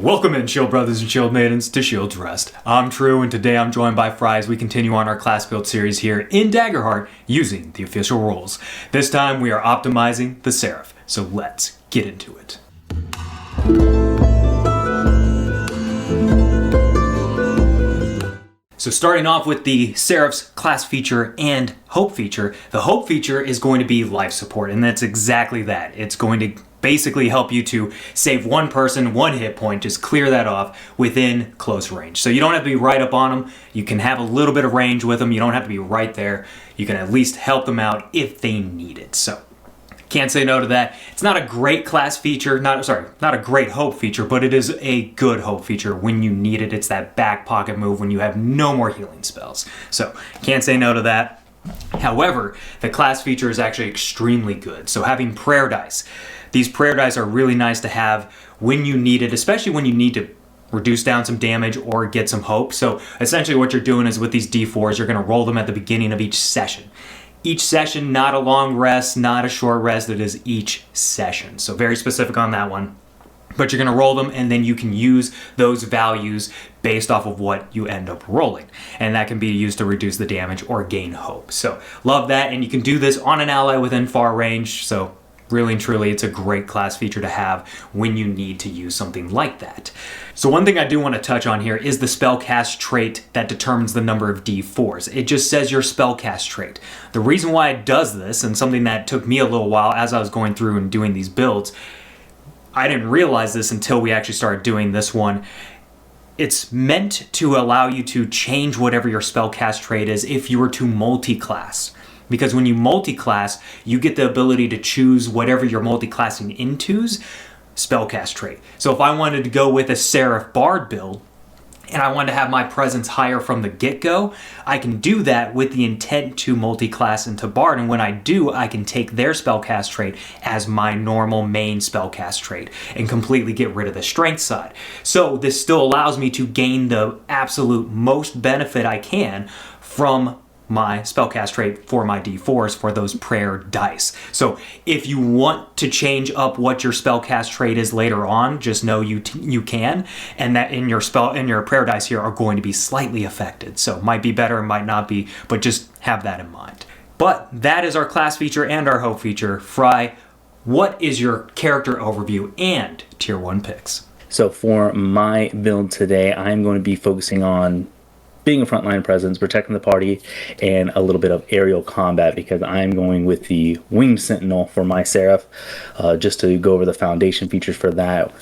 Welcome in, Shield Brothers and Shield Maidens, to Shield's Rest. I'm True, and today I'm joined by Frey as we continue on our class build series here in Daggerheart using the official rules. This time we are optimizing the Seraph, so let's get into it. So starting off with the Seraph's class feature and hope feature, the hope feature is going to be life support, and that's exactly that. It's going to basically help you to save one person, one hit point, just clear that off within close range. So you don't have to be right up on them. You can have a little bit of range with them. You don't have to be right there. You can at least help them out if they need it. So can't say no to that. It's not a great class feature, not a great hope feature, but it is a good hope feature when you need it. It's that back pocket move when you have no more healing spells. So can't say no to that. However, the class feature is actually extremely good. So having prayer dice. These prayer dice are really nice to have when you need it, especially when you need to reduce down some damage or get some hope. So essentially what you're doing is with these D4s, you're going to roll them at the beginning of each session. Each session, not a long rest, not a short rest, it is each session. So very specific on that one. But you're going to roll them, and then you can use those values based off of what you end up rolling. And that can be used to reduce the damage or gain hope. So love that, and you can do this on an ally within far range. So really and truly, it's a great class feature to have when you need to use something like that. So one thing I do want to touch on here is the spellcast trait that determines the number of D4s. It just says your spellcast trait. The reason why it does this, and something that took me a little while as I was going through and doing these builds, I didn't realize this until we actually started doing this one. It's meant to allow you to change whatever your spellcast trait is if you were to multi-class. Because when you multi-class, you get the ability to choose whatever you're multi-classing into's spellcast trait. So if I wanted to go with a Seraph Bard build, and I wanted to have my presence higher from the get-go, I can do that with the intent to multi-class into Bard, and when I do, I can take their spellcast trait as my normal main spellcast trait and completely get rid of the strength side. So this still allows me to gain the absolute most benefit I can from my spellcast trait for my D4s for those prayer dice. So if you want to change up what your spellcast trait is later on, just know you can, and that in your prayer dice here are going to be slightly affected. So might be better, might not be, but just have that in mind. But that is our class feature and our hope feature. Frey, what is your character overview and tier 1 picks? So for my build today, I'm going to be focusing on being a frontline presence, protecting the party, and a little bit of aerial combat because I'm going with the Winged Sentinel for my Seraph. Just to go over the foundation features for that.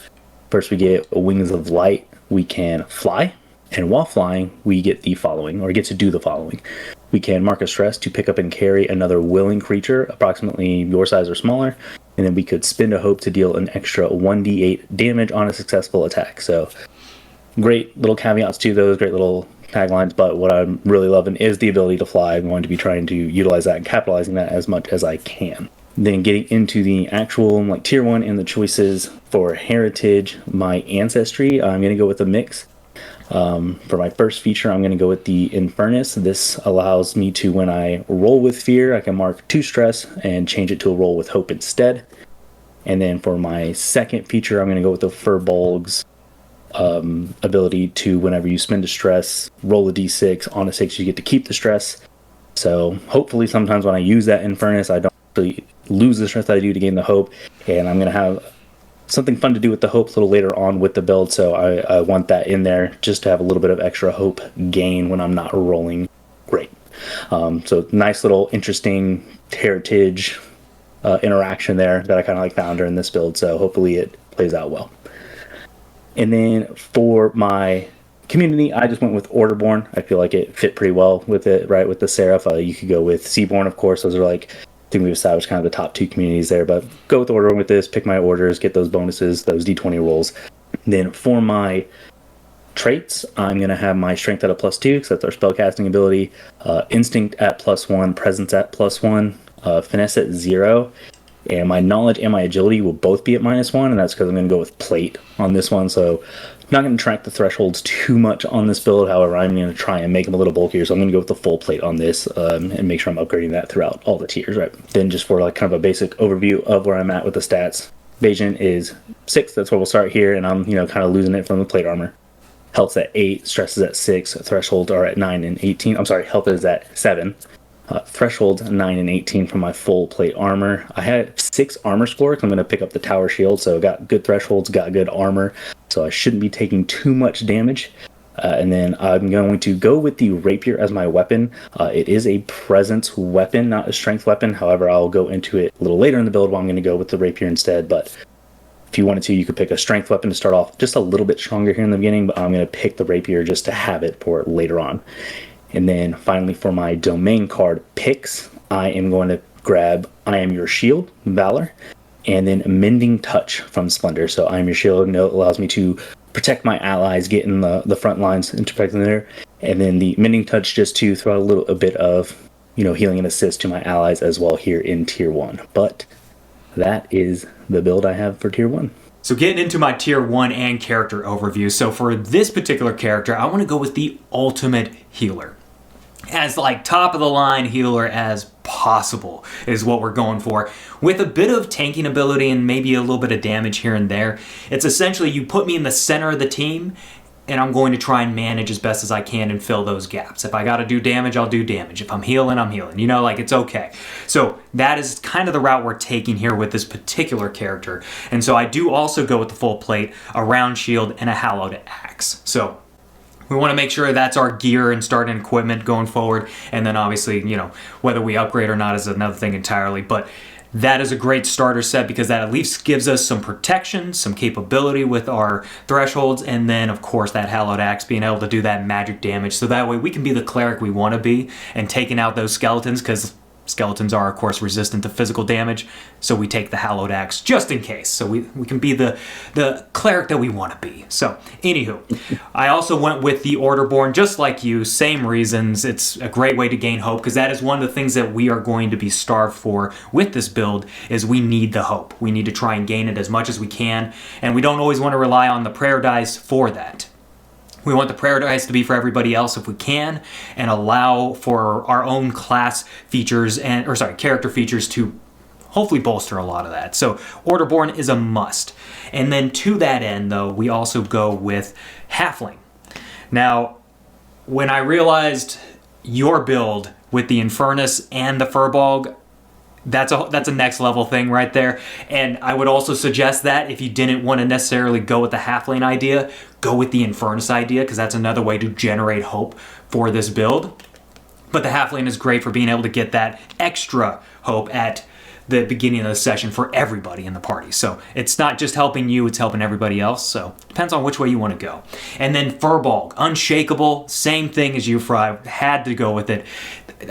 First, we get Wings of Light. We can fly, and while flying, we get the following, or get to do the following. We can mark a stress to pick up and carry another willing creature, approximately your size or smaller, and then we could spend a hope to deal an extra 1d8 damage on a successful attack. So, great little caveats to those, great little taglines, but what I'm really loving is the ability to fly. I'm going to be trying to utilize that and capitalizing that as much as I can. Then getting into the actual tier 1 and the choices for heritage, my ancestry, I'm going to go with a mix. For my first feature, I'm going to go with the Infernus. This allows me to, when I roll with fear, I can mark 2 stress and change it to a roll with hope instead. And then for my second feature, I'm going to go with the Furbolg's ability to, whenever you spend a stress, roll a d6. On a 6 you get to keep the stress. So hopefully sometimes when I use that Infernus, I don't actually lose the stress that I do to gain the hope, and I'm going to have something fun to do with the hope a little later on with the build, so I want that in there just to have a little bit of extra hope gain when I'm not rolling great. So nice little interesting heritage interaction there that I kind of found during this build, so hopefully it plays out well. And then for my community, I just went with Orderborn. I feel like it fit pretty well with it, right? With the Seraph, you could go with Seaborn, of course. Those are I think we've established kind of the top 2 communities there, but go with Orderborn with this, pick my orders, get those bonuses, those d20 rolls. Then for my traits, I'm going to have my Strength at a +2, because that's our spellcasting ability, Instinct at +1, Presence at +1, Finesse at 0, and my knowledge and my agility will both be at -1, and that's because I'm going to go with plate on this one. So I'm not going to track the thresholds too much on this build. However, I'm going to try and make them a little bulkier, so I'm going to go with the full plate on this and make sure I'm upgrading that throughout all the tiers. Right. Then just for kind of a basic overview of where I'm at with the stats, Evasion is 6. That's where we'll start here, and I'm kind of losing it from the plate armor. Health's at 8, stress is at 6, thresholds are at 9 and 18. I'm sorry, health is at 7. Thresholds 9 and 18 for my full plate armor. I had 6 armor score. I'm going to pick up the tower shield, so got good thresholds, got good armor, so I shouldn't be taking too much damage. And then I'm going to go with the rapier as my weapon. It is a presence weapon, not a strength weapon. However, I'll go into it a little later in the build while I'm going to go with the rapier instead. But if you wanted to, you could pick a strength weapon to start off just a little bit stronger here in the beginning, but I'm going to pick the rapier just to have it for later on. And then finally for my domain card picks, I am going to grab I Am Your Shield, Valor, and then Mending Touch from Splendor. So I Am Your Shield allows me to protect my allies, get in the front lines, and protect them there. And then the Mending Touch just to throw a bit of healing and assist to my allies as well here in Tier 1. But that is the build I have for Tier 1. So getting into my Tier 1 and character overview. So for this particular character, I want to go with the ultimate healer. As like top of the line healer as possible is what we're going for. With a bit of tanking ability and maybe a little bit of damage here and there. It's essentially you put me in the center of the team and I'm going to try and manage as best as I can and fill those gaps. If I got to do damage, I'll do damage. If I'm healing, I'm healing. It's okay. So that is kind of the route we're taking here with this particular character. And so I do also go with the full plate, a round shield, and a hallowed axe. So we want to make sure that's our gear and starting equipment going forward. And then obviously, whether we upgrade or not is another thing entirely. But that is a great starter set because that at least gives us some protection, some capability with our thresholds, and then of course that hallowed axe being able to do that magic damage. So that way we can be the cleric we want to be and taking out those skeletons, because skeletons are, of course, resistant to physical damage, so we take the hallowed axe just in case, so we can be the cleric that we want to be. So, anywho, I also went with the Orderborn, just like you, same reasons. It's a great way to gain hope, because that is one of the things that we are going to be starved for with this build, is we need the hope. We need to try and gain it as much as we can, and we don't always want to rely on the prayer dice for that. We want the prayer dice to be for everybody else if we can, and allow for our own class features character features to hopefully bolster a lot of that. So Orderborn is a must. And then to that end, though, we also go with Halfling. Now, when I realized your build with the Infernus and the Furbolg, that's a next level thing right there. And I would also suggest that if you didn't want to necessarily go with the Halfling idea, go with the Infernus idea, because that's another way to generate hope for this build. But the Halfling is great for being able to get that extra hope at the beginning of the session for everybody in the party. So it's not just helping you, it's helping everybody else. So depends on which way you want to go. And then Furbolg, Unshakable, same thing as you, Frey. Had to go with it.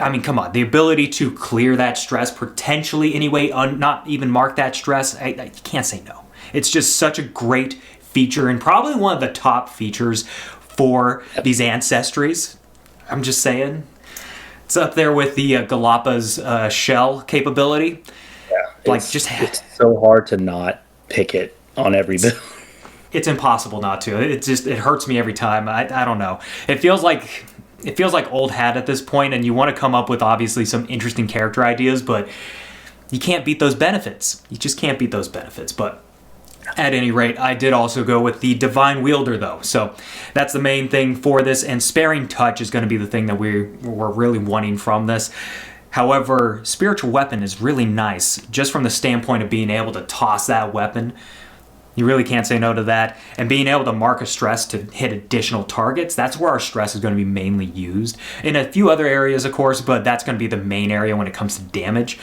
I mean, come on. The ability to clear that stress, potentially anyway, not even mark that stress, I can't say no. It's just such a great feature, and probably one of the top features for these Ancestries. I'm just saying. It's up there with the Galapagos shell capability. Yeah, it's so hard to not pick it on every build. It's impossible not to. It hurts me every time. I don't know. It feels like old hat at this point, and you want to come up with obviously some interesting character ideas, but you can't beat those benefits. You just can't beat those benefits. But at any rate, I did also go with the Divine Wielder, though. So that's the main thing for this, and Sparing Touch is going to be the thing that we're really wanting from this. However, Spiritual Weapon is really nice, just from the standpoint of being able to toss that weapon. You really can't say no to that. And being able to mark a stress to hit additional targets, that's where our stress is going to be mainly used. In a few other areas, of course, but that's going to be the main area when it comes to damage.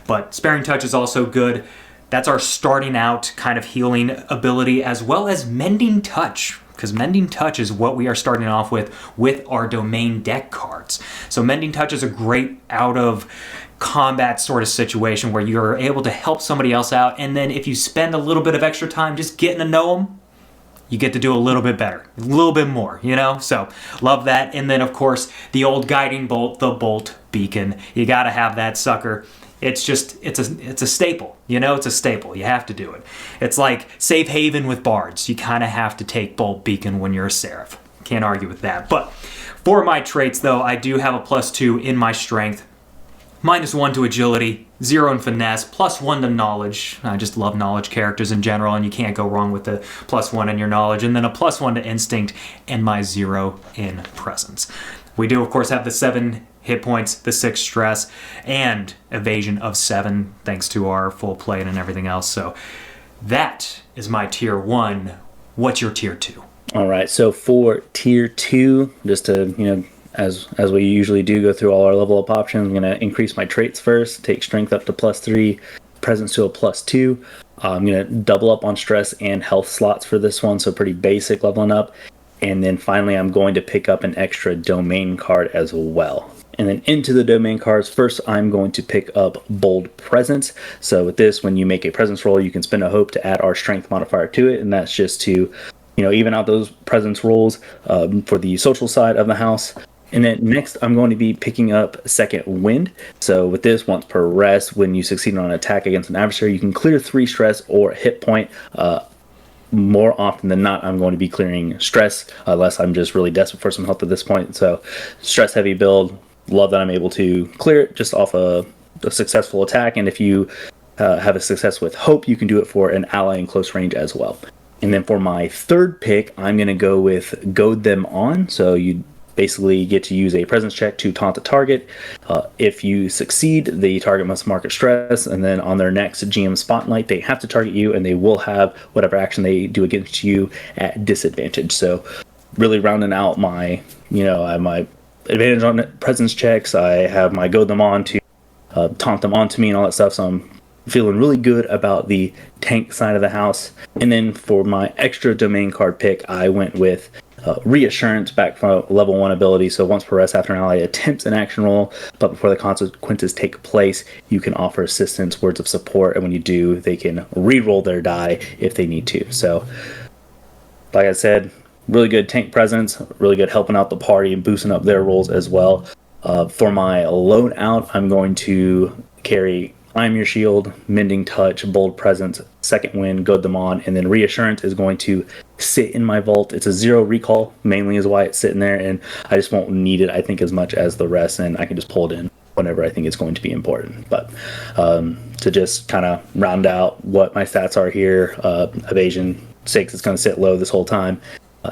But Sparing Touch is also good. That's our starting out kind of healing ability, as well as Mending Touch, because Mending Touch is what we are starting off with our domain deck cards. So Mending Touch is a great out of combat sort of situation where you're able to help somebody else out, and then if you spend a little bit of extra time just getting to know them, you get to do a little bit better, a little bit more, So love that. And then of course the old guiding bolt, the bolt beacon. You got to have that sucker. It's a staple, it's a staple. You have to do it. It's like safe haven with bards. You kind of have to take bolt beacon when you're a Seraph. Can't argue with that. But for my traits though, I do have a +2 in my strength. -1 to agility, 0 in finesse, +1 to knowledge. I just love knowledge characters in general, and you can't go wrong with the +1 in your knowledge. And then a +1 to instinct, and my 0 in presence. We do, of course, have the 7 hit points, the 6 stress, and evasion of 7, thanks to our full plate and everything else. So that is my tier 1. What's your tier 2? All right, so for tier 2, just to, as we usually do, go through all our level up options, I'm going to increase my traits first, take strength up to +3, presence to a +2. I'm going to double up on stress and health slots for this one, so pretty basic leveling up. And then finally, I'm going to pick up an extra domain card as well. And then into the domain cards, first I'm going to pick up Bold Presence. So with this, when you make a presence roll, you can spend a hope to add our strength modifier to it, and that's just to even out those presence rolls for the social side of the house. And then next, I'm going to be picking up Second Wind. So with this, once per rest, when you succeed on an attack against an adversary, you can clear 3 stress or hit point. More often than not, I'm going to be clearing stress, unless I'm just really desperate for some help at this point. So stress heavy build, love that I'm able to clear it just off a successful attack. And if you have a success with hope, you can do it for an ally in close range as well. And then for my third pick, I'm going to go with Goad Them On. So you basically get to use a presence check to taunt the target. If you succeed, the target must mark a stress, and then on their next GM Spotlight, they have to target you, and they will have whatever action they do against you at disadvantage. So really rounding out my, I have my advantage on presence checks, I have my Goad Them On to taunt them onto me and all that stuff, so I'm feeling really good about the tank side of the house. And then for my extra domain card pick, I went with Reassurance back from level 1 ability. So once per rest after an ally attempts an action roll, but before the consequences take place, you can offer assistance, words of support, and when you do, they can re-roll their die if they need to. So like I said, really good tank presence, really good helping out the party and boosting up their rolls as well. For my loadout, I'm going to carry I'm Your Shield, Mending Touch, Bold Presence, Second Wind, Goad Them On, and then Reassurance is going to sit in my vault. It's a 0 recall, mainly is why it's sitting there, and I just won't need it, I think, as much as the rest, and I can just pull it in whenever I think it's going to be important. But to just kind of round out what my stats are here, Evasion 6 is going to sit low this whole time.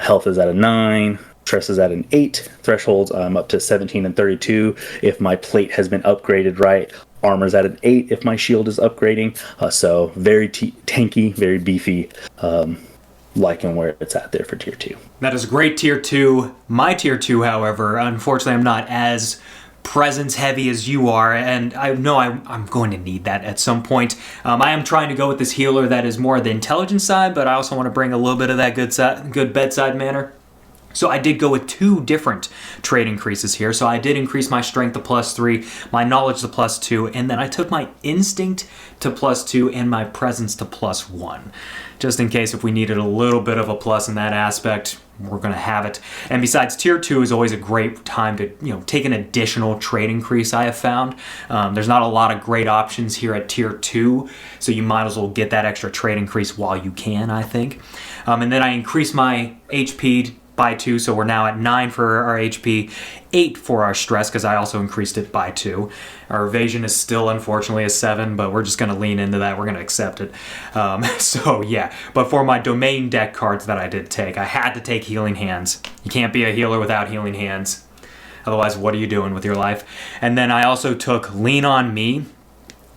Health is at a 9. Stress is at an 8. Thresholds, I'm up to 17 and 32 if my plate has been upgraded right. Armor's at an 8 if my shield is upgrading. So very tanky, very beefy, liking where it's at there for tier 2. That is a great tier 2. My tier 2, however, unfortunately, I'm not as presence heavy as you are, and I know I'm going to need that at some point. I am trying to go with this healer that is more the intelligence side, but I also want to bring a little bit of that good bedside manner. So I did go with 2 different trait increases here. So I did increase my strength to +3, my knowledge to +2, and then I took my instinct to +2 and my presence to +1. Just in case if we needed a little bit of a plus in that aspect, we're going to have it. And besides, tier 2 is always a great time to take an additional trait increase, I have found. There's not a lot of great options here at tier 2, so you might as well get that extra trait increase while you can, I think. And then I increased my HP by 2, so we're now at 9 for our HP, 8 for our stress, because I also increased it by 2. Our evasion is still, unfortunately, a 7, but we're just going to lean into that. We're going to accept it. So, yeah. But for my domain deck cards that I did take, I had to take Healing Hands. You can't be a healer without Healing Hands. Otherwise, what are you doing with your life? And then I also took Lean On Me.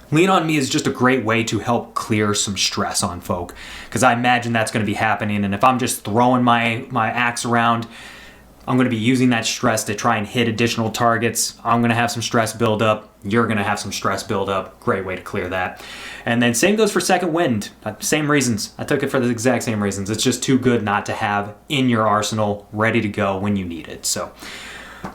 Lean On Me is just a great way to help clear some stress on folk, because I imagine that's going to be happening, and if I'm just throwing my axe around, I'm going to be using that stress to try and hit additional targets. I'm going to have some stress build up. You're going to have some stress build up. Great way to clear that. And then same goes for Second Wind. Same reasons. I took it for the exact same reasons. It's just too good not to have in your arsenal, ready to go when you need it. So,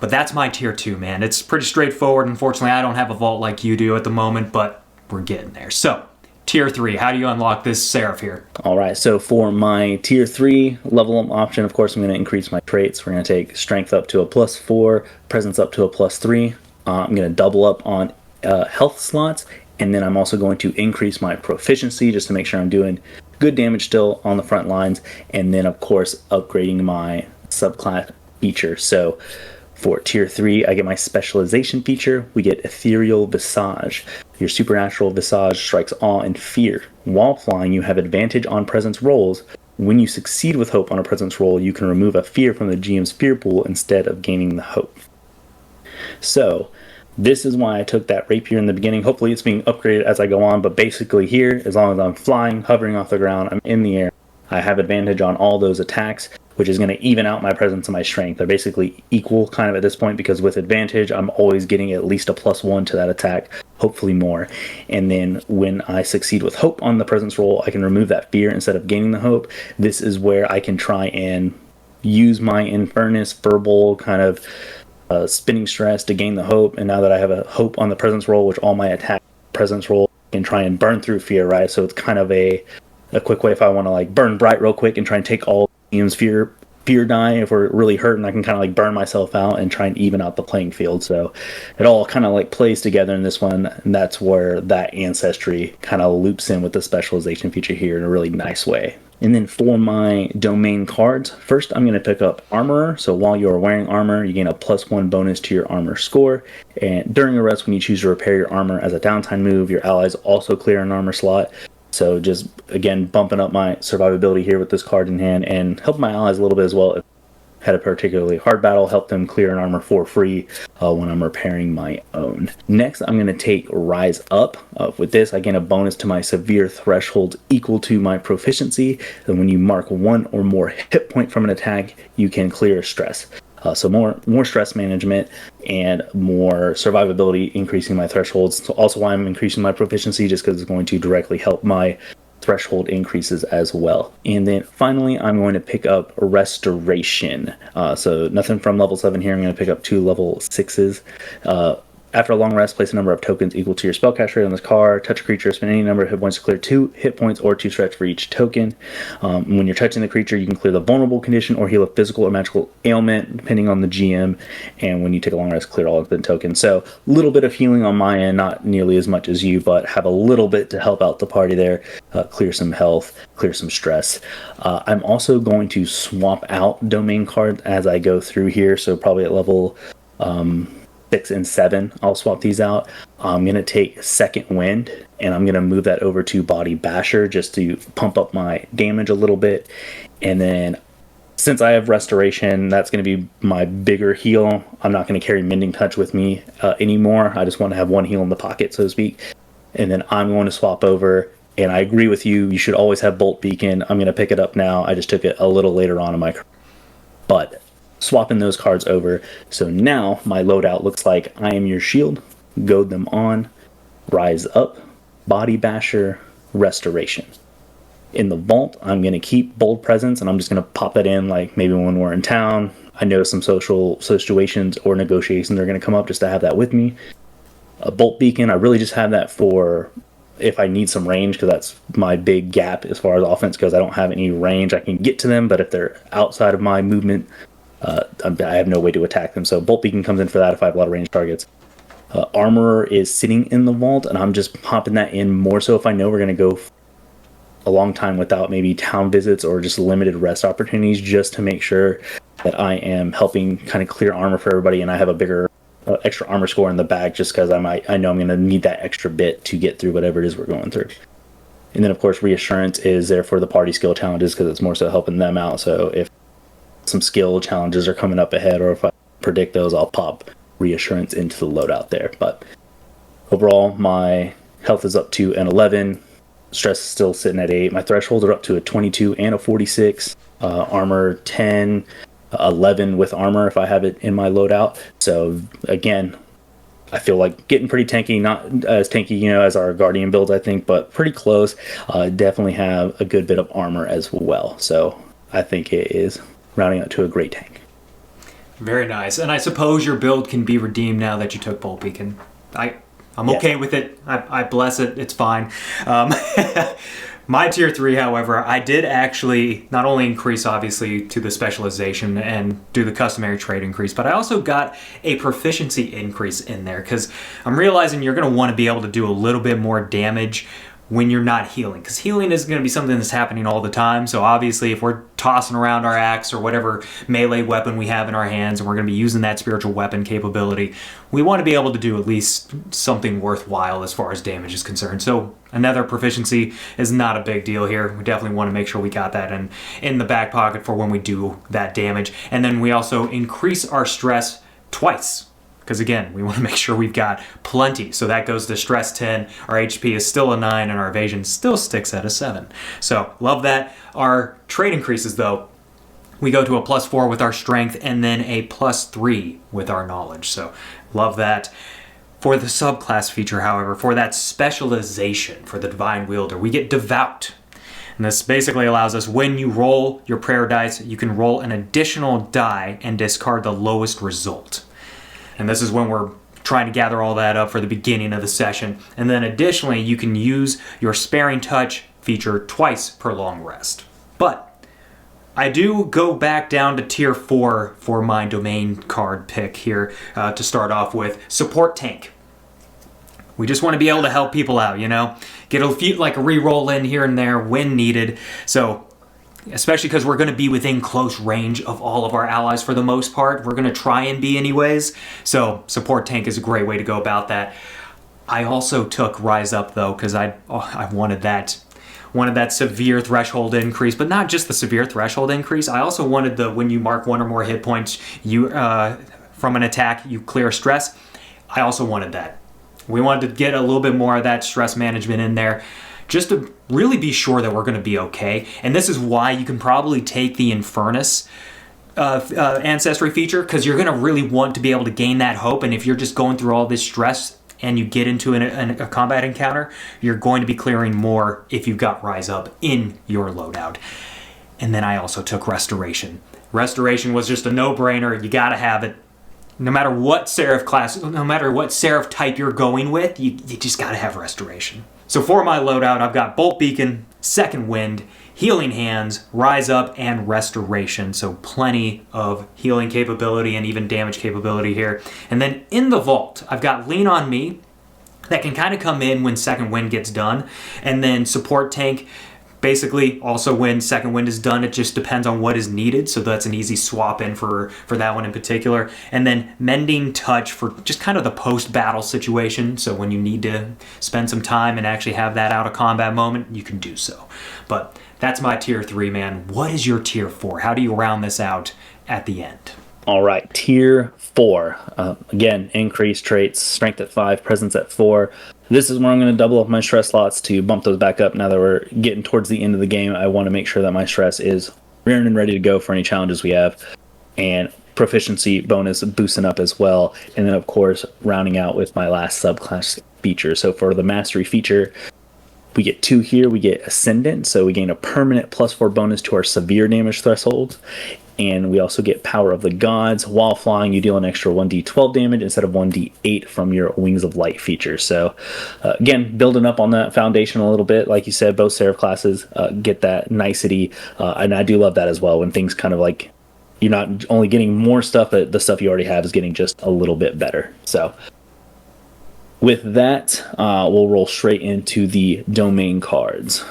but that's my tier 2, man. It's pretty straightforward. Unfortunately, I don't have a vault like you do at the moment, but we're getting there. So, tier 3, how do you unlock this Seraph here? All right, so for my tier 3 level up option, of course, I'm going to increase my traits. We're going to take strength up to a +4, presence up to a +3. I'm going to double up on health slots, and then I'm also going to increase my proficiency just to make sure I'm doing good damage still on the front lines, and then, of course, upgrading my subclass feature. So For tier 3, I get my specialization feature. We get Ethereal Visage. Your supernatural visage strikes awe and fear. While flying, you have advantage on presence rolls. When you succeed with hope on a presence roll, you can remove a fear from the GM's fear pool instead of gaining the hope. So, this is why I took that rapier in the beginning. Hopefully it's being upgraded as I go on, but basically here, as long as I'm flying, hovering off the ground, I'm in the air, I have advantage on all those attacks, which is going to even out my presence and my strength. They're basically equal kind of at this point, because with advantage, I'm always getting at least a +1 to that attack, hopefully more. And then when I succeed with hope on the presence roll, I can remove that fear instead of gaining the hope. This is where I can try and use my Infernus verbal kind of spinning stress to gain the hope. And now that I have a hope on the presence roll, which all my attack presence roll can try and burn through fear, right? So it's kind of a quick way if I want to like burn bright real quick and try and take all teams fear die if we're really hurting. I can kind of like burn myself out and try and even out the playing field. So it all kind of like plays together in this one, and that's where that Ancestry kind of loops in with the specialization feature here in a really nice way. And then for my domain cards, first I'm going to pick up Armorer. So while you're wearing armor, you gain a +1 bonus to your armor score. And during a rest, when you choose to repair your armor as a downtime move, your allies also clear an armor slot. So just, again, bumping up my survivability here with this card in hand, and help my allies a little bit as well. If I had a particularly hard battle, help them clear an armor for free when I'm repairing my own. Next, I'm going to take Rise Up. With this, I gain a bonus to my severe threshold equal to my proficiency. And when you mark 1 or more hit point from an attack, you can clear stress. So more stress management and more survivability, increasing my thresholds. So also why I'm increasing my proficiency, just because it's going to directly help my threshold increases as well. And then finally, I'm going to pick up Restoration. So nothing from level 7 here. I'm going to pick up 2 level 6s. After a long rest, place a number of tokens equal to your spellcast rate on this card. Touch a creature, spend any number of hit points to clear 2 hit points or 2 stretch for each token. When you're touching the creature, you can clear the vulnerable condition or heal a physical or magical ailment, depending on the GM. And when you take a long rest, clear all of the tokens. So a little bit of healing on my end, not nearly as much as you, but have a little bit to help out the party there. Clear some health, clear some stress. I'm also going to swap out domain cards as I go through here. So probably at level 6 and 7, I'll swap these out. I'm going to take Second Wind, and I'm going to move that over to Body Basher just to pump up my damage a little bit. And then since I have Restoration, that's going to be my bigger heal. I'm not going to carry Mending Touch with me anymore. I just want to have one heal in the pocket, so to speak. And then I'm going to swap over, and I agree with you. You should always have Bolt Beacon. I'm going to pick it up now. I just took it a little later on in my career. But swapping those cards over. So now my loadout looks like I Am Your Shield, Goad Them On, Rise Up, Body Basher, Restoration. In the vault, I'm going to keep Bold Presence, and I'm just going to pop that in like maybe when we're in town. I know some social situations or negotiations are going to come up just to have that with me. A Bolt Beacon, I really just have that for if I need some range, because that's my big gap as far as offense goes. I don't have any range. I can get to them, but if they're outside of my movement, I have no way to attack them. So Bolt Beacon comes in for that if I have a lot of ranged targets. Armorer is sitting in the vault, and I'm just popping that in more so if I know we're going to go a long time without maybe town visits or just limited rest opportunities, just to make sure that I am helping kind of clear armor for everybody, and I have a bigger extra armor score in the bag, just because I know I'm going to need that extra bit to get through whatever it is we're going through. And then of course Reassurance is there for the party skill challenges, because it's more so helping them out. So if some skill challenges are coming up ahead, or if I predict those, I'll pop Reassurance into the loadout there. But overall, my health is up to an 11, stress is still sitting at 8, my thresholds are up to a 22 and a 46, armor 10, 11 with armor if I have it in my loadout. So again, I feel like getting pretty tanky, not as tanky, as our Guardian builds, I think, but pretty close. Definitely have a good bit of armor as well. So I think it is rounding out to a great tank. Very nice. And I suppose your build can be redeemed now that you took Bolt Beacon. I'm okay with it. I bless it. It's fine. My tier 3, however, I did actually not only increase, obviously, to the specialization and do the customary trait increase, but I also got a proficiency increase in there, because I'm realizing you're going to want to be able to do a little bit more damage when you're not healing, because healing is going to be something that's happening all the time. So obviously if we're tossing around our axe or whatever melee weapon we have in our hands and we're going to be using that spiritual weapon capability, we want to be able to do at least something worthwhile as far as damage is concerned. So another proficiency is not a big deal here. We definitely want to make sure we got that in the back pocket for when we do that damage. And then we also increase our stress twice, because again, we want to make sure we've got plenty. So that goes to stress 10, our HP is still a 9, and our evasion still sticks at a 7. So love that. Our trait increases though. We go to a +4 with our strength and then a +3 with our knowledge. So love that. For the subclass feature, however, for that specialization for the Divine Wielder, we get Devout. And this basically allows us, when you roll your prayer dice, you can roll an additional die and discard the lowest result. And this is when we're trying to gather all that up for the beginning of the session. And then additionally, you can use your Sparing Touch feature twice per long rest. But I do go back down to tier 4 for my domain card pick here to start off with. Support Tank. We just want to be able to help people out, you know? Get a few, like a re-roll in here and there when needed. So especially because we're going to be within close range of all of our allies for the most part. We're going to try and be anyways. So support tank is a great way to go about that. I also took Rise Up though, because I wanted that severe threshold increase, but not just the severe threshold increase. I also wanted the when you mark 1 or more hit points you from an attack, you clear stress. I also wanted that. We wanted to get a little bit more of that stress management in there, just to really be sure that we're going to be okay. And this is why you can probably take the Infernus Ancestry feature, because you're going to really want to be able to gain that hope. And if you're just going through all this stress and you get into a combat encounter, you're going to be clearing more if you've got Rise Up in your loadout. And then I also took Restoration. Restoration was just a no-brainer. You got to have it. No matter what Seraph class, no matter what Seraph type you're going with, you just got to have Restoration. So for my loadout, I've got Bolt Beacon, Second Wind, Healing Hands, Rise Up, and Restoration. So plenty of healing capability and even damage capability here. And then in the vault, I've got Lean on Me. That can kind of come in when Second Wind gets done. And then Support Tank, basically also when Second Wind is done, it just depends on what is needed. So that's an easy swap in for that one in particular. And then Mending Touch for just kind of the post-battle situation. So when you need to spend some time and actually have that out of combat moment, you can do so. But that's my tier 3, man. What is your tier 4? How do you round this out at the end? All right, tier 4. Again, increased traits, strength at 5, presence at 4. This is where I'm going to double up my stress slots to bump those back up. Now that we're getting towards the end of the game, I want to make sure that my stress is rearing and ready to go for any challenges we have. And proficiency bonus boosting up as well. And then, of course, rounding out with my last subclass feature. So for the mastery feature, we get 2 here. We get Ascendant, so we gain a permanent +4 bonus to our severe damage threshold. And we also get Power of the Gods. While flying, you deal an extra 1d12 damage instead of 1d8 from your Wings of Light feature. So, again, building up on that foundation a little bit. Like you said, both Seraph classes get that nicety. And I do love that as well, when things kind of like, you're not only getting more stuff, but the stuff you already have is getting just a little bit better. So, with that, we'll roll straight into the domain cards.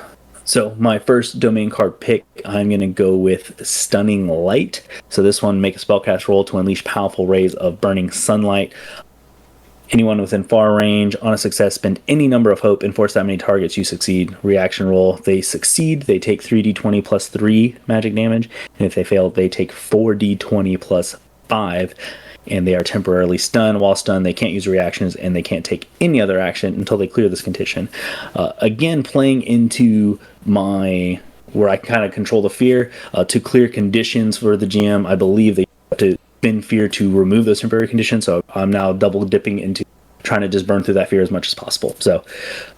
So my first domain card pick, I'm going to go with Stunning Light. So this one, make a spellcast roll to unleash powerful rays of burning sunlight. Anyone within far range, on a success, spend any number of hope and force that many targets you succeed. Reaction roll. If they succeed, they take 3d20 plus 3 magic damage. And if they fail, they take 4d20 plus 5. And they are temporarily stunned. While stunned, they can't use reactions, and they can't take any other action until they clear this condition. Again, playing into where I kind of control the fear, to clear conditions for the GM, I believe they have to spend fear to remove those temporary conditions, so I'm now double dipping into trying to just burn through that fear as much as possible. So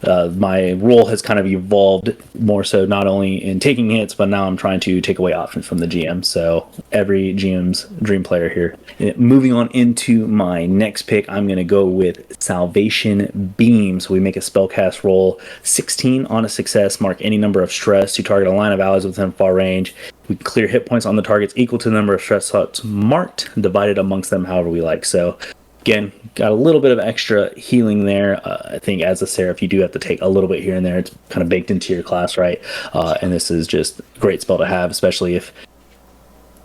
my role has kind of evolved more so not only in taking hits, but now I'm trying to take away options from the GM. So every GM's dream player here. Moving on into my next pick, I'm going to go with Salvation Beam. So we make a spellcast roll. 16 on a success, mark any number of stress to target a line of allies within far range. We clear hit points on the targets equal to the number of stress slots marked, divided amongst them however we like. So Again, got a little bit of extra healing there. I think as a Seraph, you do have to take a little bit here and there. It's kind of baked into your class, right? And this is just a great spell to have, especially if,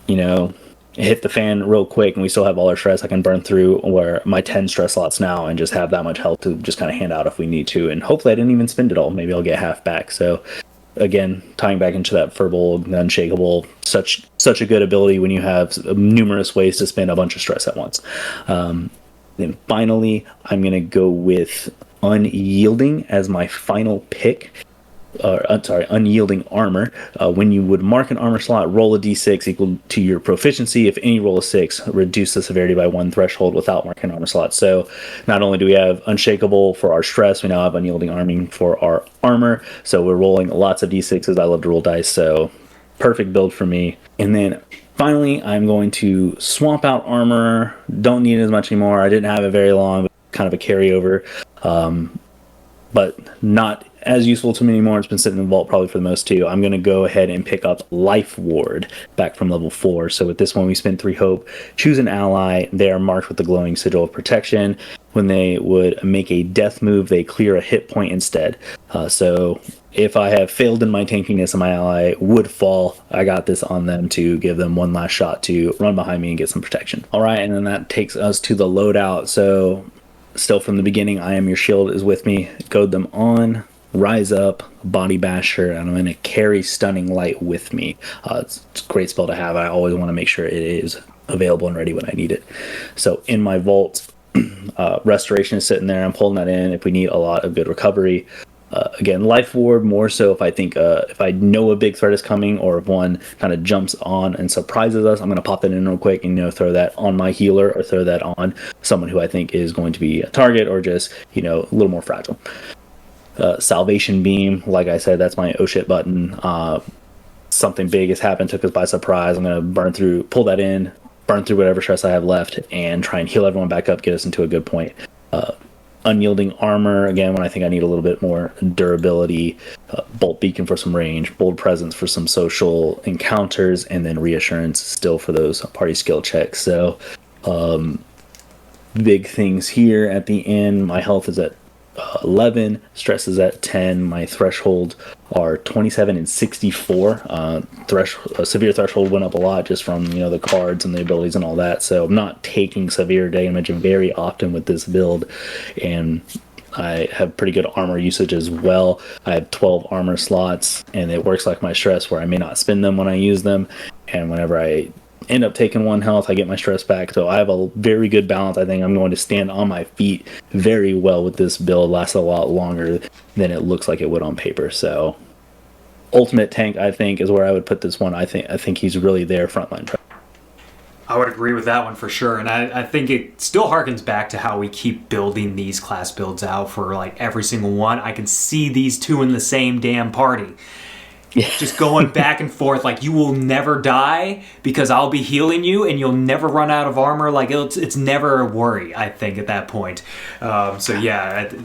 hit the fan real quick and we still have all our stress. I can burn through where my 10 stress slots now and just have that much health to just kind of hand out if we need to. And hopefully I didn't even spend it all. Maybe I'll get half back. So again, tying back into that Firbolg, Unshakable, such a good ability when you have numerous ways to spend a bunch of stress at once. Then finally, I'm going to go with Unyielding as my final pick. Unyielding Armor. When you would mark an armor slot, roll a d6 equal to your proficiency. If any roll a 6, reduce the severity by 1 threshold without marking an armor slot. So not only do we have Unshakable for our stress, we now have Unyielding Arming for our armor. So we're rolling lots of d6s. I love to roll dice, so perfect build for me. And then finally, I'm going to swap out armor. Don't need it as much anymore. I didn't have it very long, but kind of a carryover. But not as useful to me anymore. It's been sitting in the vault probably for the most too. I'm going to go ahead and pick up Life Ward back from level 4. So with this one, we spend 3 hope. Choose an ally. They are marked with the glowing sigil of protection. When they would make a death move, they clear a hit point instead. So if I have failed in my tankiness and my ally would fall, I got this on them to give them one last shot to run behind me and get some protection. All right, and then that takes us to the loadout. So still from the beginning, I Am Your Shield is with me. Goad them on. Rise Up, Body Basher, and I'm going to carry Stunning Light with me. It's a great spell to have. I always want to make sure it is available and ready when I need it. So in my vault, Restoration is sitting there. I'm pulling that in if we need a lot of good recovery. Again, Life Ward more so if I think if I know a big threat is coming or if one kind of jumps on and surprises us, I'm going to pop that in real quick and throw that on my healer or throw that on someone who I think is going to be a target or just a little more fragile. Salvation Beam, like I said, that's my oh shit button. Something big has happened, took us by surprise. I'm going to pull that in, burn through whatever stress I have left, and try and heal everyone back up, get us into a good point. Unyielding Armor, again, when I think I need a little bit more durability. Bolt Beacon for some range, Bold Presence for some social encounters, and then Reassurance still for those party skill checks. So, big things here at the end. My health is at 11, stress is at 10. My threshold are 27 and 64. Severe threshold went up a lot just from the cards and the abilities and all that. So I'm not taking severe damage very often with this build, and I have pretty good armor usage as well. I have 12 armor slots, and it works like my stress where I may not spend them when I use them, and whenever I end up taking 1 health, I get my stress back. So I have a very good balance. I think I'm going to stand on my feet very well with this build. Lasts a lot longer than it looks like it would on paper. So ultimate tank, I think, is where I would put this one. I think he's really there frontline. I would agree with that one for sure. And I think it still harkens back to how we keep building these class builds out for every single one. I can see these two in the same damn party. Yeah. Just going back and forth, you will never die because I'll be healing you, and you'll never run out of armor. It's never a worry, I think, at that point.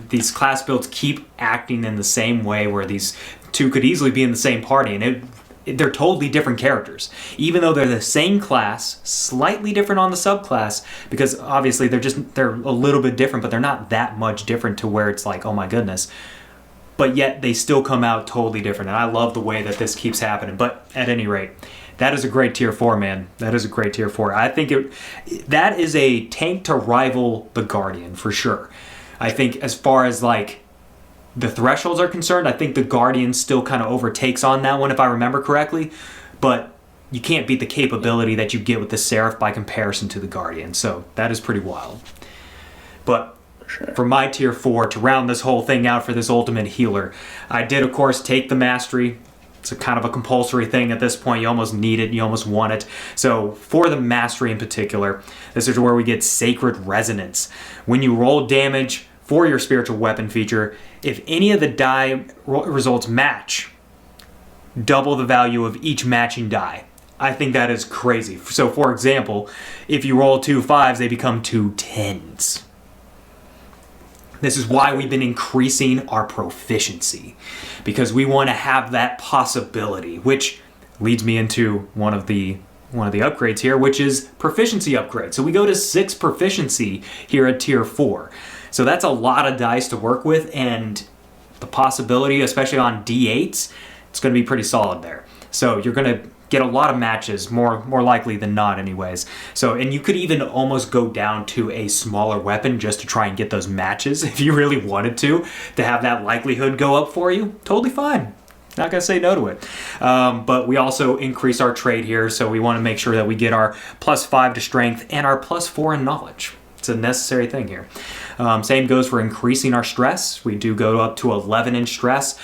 These class builds keep acting in the same way where these two could easily be in the same party, and they're totally different characters. Even though they're the same class, slightly different on the subclass, because obviously they're a little bit different, but they're not that much different to where it's oh my goodness. But yet they still come out totally different. And I love the way that this keeps happening. But at any rate, that is a great tier 4, man. That is a great tier 4. I think that is a tank to rival the Guardian for sure. I think as far as the thresholds are concerned, I think the Guardian still kind of overtakes on that one if I remember correctly. But you can't beat the capability that you get with the Seraph by comparison to the Guardian. So that is pretty wild. But for my tier 4, to round this whole thing out for this ultimate healer, I did, of course, take the Mastery. It's a kind of a compulsory thing at this point. You almost need it. You almost want it. So for the Mastery in particular, this is where we get Sacred Resonance. When you roll damage for your spiritual weapon feature, if any of the die results match, double the value of each matching die. I think that is crazy. So for example, if you roll 2 5s, they become 2 10s. This is why we've been increasing our proficiency, because we want to have that possibility, which leads me into one of the one of the upgrades here, which is proficiency upgrade. So we go to 6 proficiency here at tier 4. So that's a lot of dice to work with, and the possibility, especially on D8s, it's going to be pretty solid there. So you're going to get a lot of matches, more likely than not anyways. So, and you could even almost go down to a smaller weapon just to try and get those matches if you really wanted to have that likelihood go up for you. Totally fine. Not going to say no to it. But we also increase our trade here, so we want to make sure that we get our +5 to strength and our +4 in knowledge. It's a necessary thing here. Same goes for increasing our stress. We do go up to 11 in stress.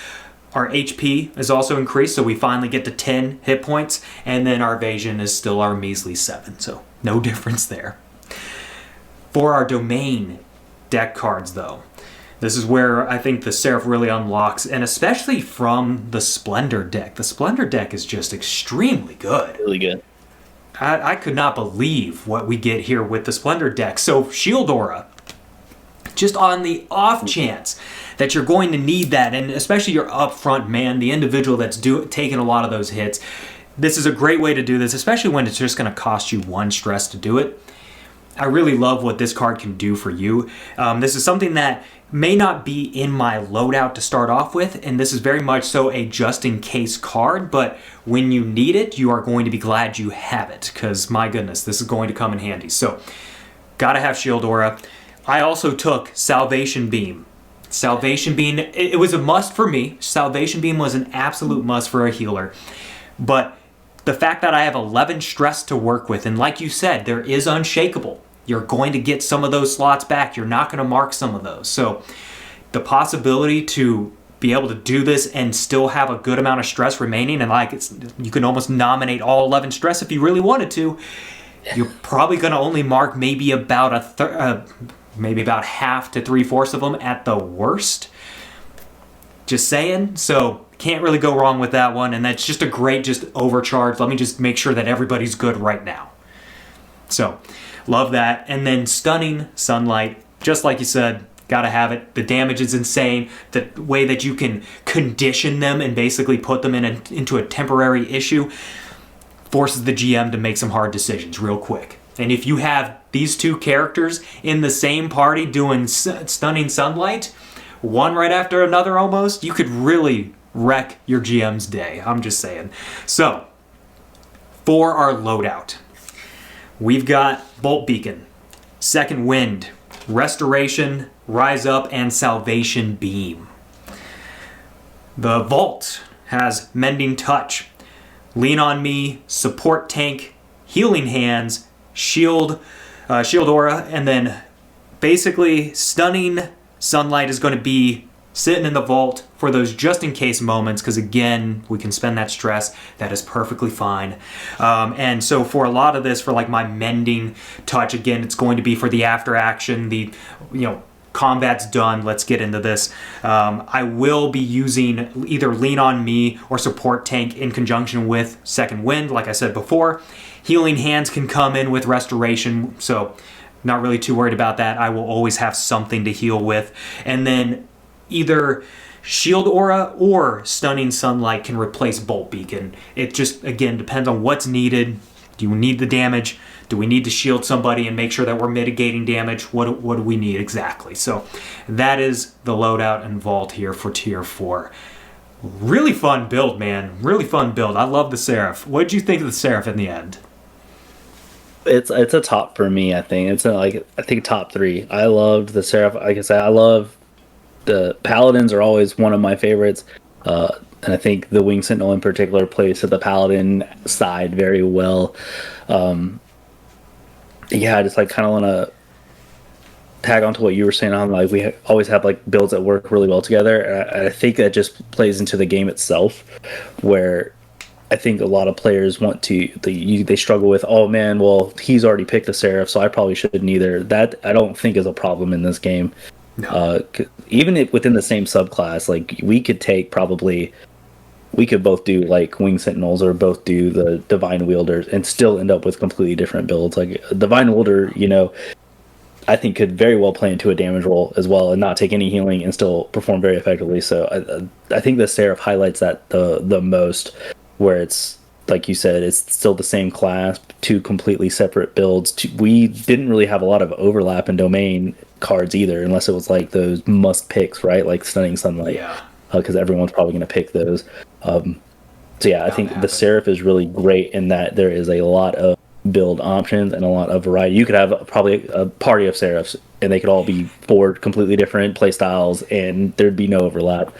Our HP is also increased, so we finally get to 10 hit points, and then our evasion is still our measly 7, so no difference there. For our domain deck cards, though, this is where I think the Seraph really unlocks, and especially from the Splendor deck. The Splendor deck is just extremely good. Really good. I could not believe what we get here with the Splendor deck. So Shield Aura, just on the off chance that you're going to need that, and especially your upfront man, the individual that's taking a lot of those hits, this is a great way to do this, especially when it's just going to cost you 1 stress to do it. I really love what this card can do for you. This is something that may not be in my loadout to start off with, and this is very much so a just-in-case card, but when you need it, you are going to be glad you have it, because my goodness, this is going to come in handy. So, gotta have Shield Aura. I also took Salvation Beam. Salvation Beam, it was a must for me. Salvation Beam was an absolute must for a healer. But the fact that I have 11 stress to work with, and like you said, there is Unshakable. You're going to get some of those slots back. You're not going to mark some of those. So the possibility to be able to do this and still have a good amount of stress remaining, and you can almost nominate all 11 stress if you really wanted to, you're probably going to only mark maybe about maybe about half to 3/4 of them at the worst. Just saying. So can't really go wrong with that one, and that's just a great overcharge. Let me just make sure that everybody's good right now. So love that. And then Stunning Sunlight, just like you said, gotta have it. The damage is insane. The way that you can condition them and basically put them into a temporary issue forces the GM to make some hard decisions real quick. And if you have these 2 characters in the same party doing Stunning Sunlight, one right after another almost, you could really wreck your GM's day. I'm just saying. So, for our loadout, we've got Bolt Beacon, Second Wind, Restoration, Rise Up, and Salvation Beam. The Vault has Mending Touch, Lean on Me, Support Tank, Healing Hands, Shield Aura, and then basically Stunning Sunlight is going to be sitting in the vault for those just-in-case moments, because again, we can spend that stress. That is perfectly fine. And so for a lot of this, for like my Mending Touch, again, it's going to be for the after action, combat's done, let's get into this. I will be using either Lean on Me or Support Tank in conjunction with Second Wind, like I said before. Healing Hands can come in with Restoration, so not really too worried about that. I will always have something to heal with. And then either Shield Aura or Stunning Sunlight can replace Bolt Beacon. It just, again, depends on what's needed. Do you need the damage? Do we need to shield somebody and make sure that we're mitigating damage? What do we need exactly? So that is the loadout and vault here for Tier 4. Really fun build, man. Really fun build. I love the Seraph. What did you think of the Seraph in the end? It's a top for me, I think. It's I think top 3. I loved the Seraph. Like I said, I love the Paladins are always one of my favorites. And I think the Winged Sentinel in particular plays to the Paladin side very well. I just kind of want to tag onto what you were saying on we always have builds that work really well together. And I think that just plays into the game itself, where I think a lot of players they struggle with, oh man, well he's already picked a Seraph, so I probably shouldn't either. That I don't think is a problem in this game. No. Even within the same subclass, we could both do Winged Sentinels or both do the Divine Wielders and still end up with completely different builds. Divine Wielder, I think could very well play into a damage roll as well and not take any healing and still perform very effectively. So I think the Seraph highlights that the most, where it's like you said, it's still the same class, two completely separate builds. We didn't really have a lot of overlap in domain cards either, unless it was like those must picks, right? Like Stunning Sunlight, Yeah. Because everyone's probably going to pick those. So yeah, I think the Seraph is really great in that there is a lot of build options and a lot of variety. You could have probably a party of Seraphs, and they could all be 4 completely different play styles, and there'd be no overlap.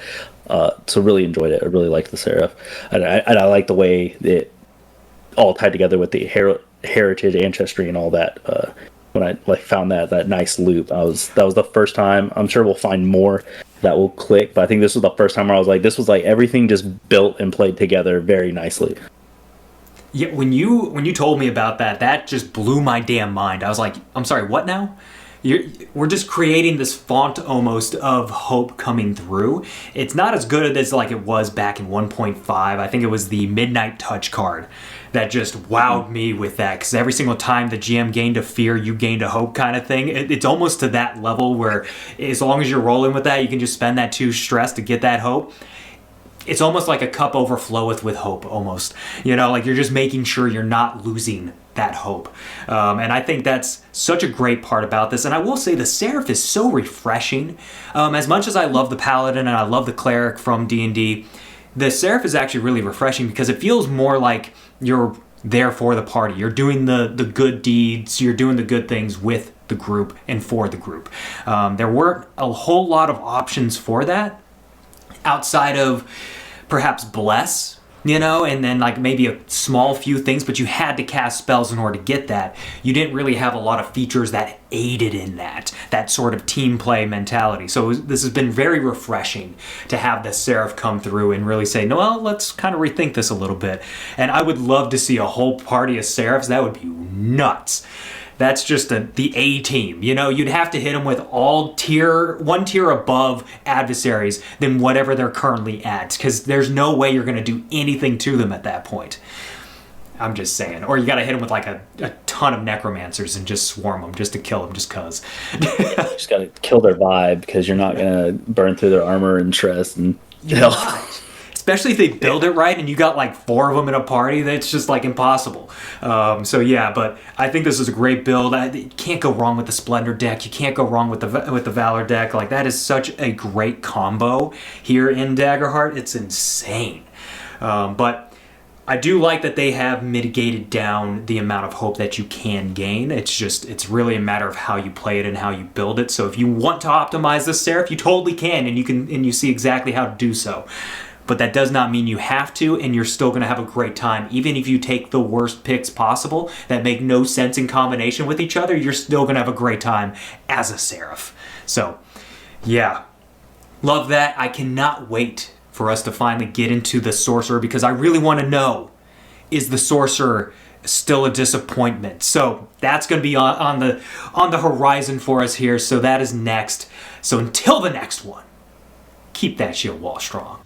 So really enjoyed it. I really liked the Seraph, and I like the way it all tied together with the heritage, ancestry, and all that. When I found that nice loop, that was the first time. I'm sure we'll find more that will click, but I think this was the first time where I was like, this was like everything just built and played together very nicely. Yeah, when you told me about that, that just blew my damn mind. I was like, I'm sorry, what now? We're just creating this font almost of hope coming through. It's not as good as like it was back in 1.5. I think it was the Midnight Touch card that just wowed me with that, because every single time the GM gained a fear, you gained a hope kind of thing. It's almost to that level where as long as you're rolling with that, you can just spend that 2 stress to get that hope. It's almost like a cup overfloweth with hope, almost. Like you're just making sure you're not losing that hope. And I think that's such a great part about this. And I will say the Seraph is so refreshing. As much as I love the Paladin and I love the Cleric from D&D, the Seraph is actually really refreshing because it feels more like you're there for the party. You're doing the good deeds, you're doing the good things with the group and for the group. There weren't a whole lot of options for that outside of perhaps Bless, and then like maybe a small few things, but you had to cast spells in order to get that. You didn't really have a lot of features that aided in that sort of team play mentality. So this has been very refreshing to have the Seraph come through and really say, no, well, let's kind of rethink this a little bit. And I would love to see a whole party of Seraphs. That would be nuts. That's just the A team. You'd have to hit them with all one tier above adversaries than whatever they're currently at, because there's no way you're going to do anything to them at that point. I'm just saying. Or you got to hit them with like a ton of necromancers and just swarm them just to kill them just because. You just got to kill their vibe, because you're not going to burn through their armor and stress and Especially if they build it right and you got like 4 of them in a party, that's just like impossible. So yeah, but I think this is a great build. You can't go wrong with the Splendor deck. You can't go wrong with the Valor deck. Like that is such a great combo here in Daggerheart. It's insane. But I do like that they have mitigated down the amount of hope that you can gain. It's really a matter of how you play it and how you build it. So if you want to optimize the Seraph, you totally can, and you see exactly how to do so. But that does not mean you have to, and you're still going to have a great time. Even if you take the worst picks possible that make no sense in combination with each other, you're still going to have a great time as a Seraph. So, yeah. Love that. I cannot wait for us to finally get into the Sorcerer, because I really want to know, is the Sorcerer still a disappointment? So that's going to be on the horizon for us here. So that is next. So until the next one, keep that shield wall strong.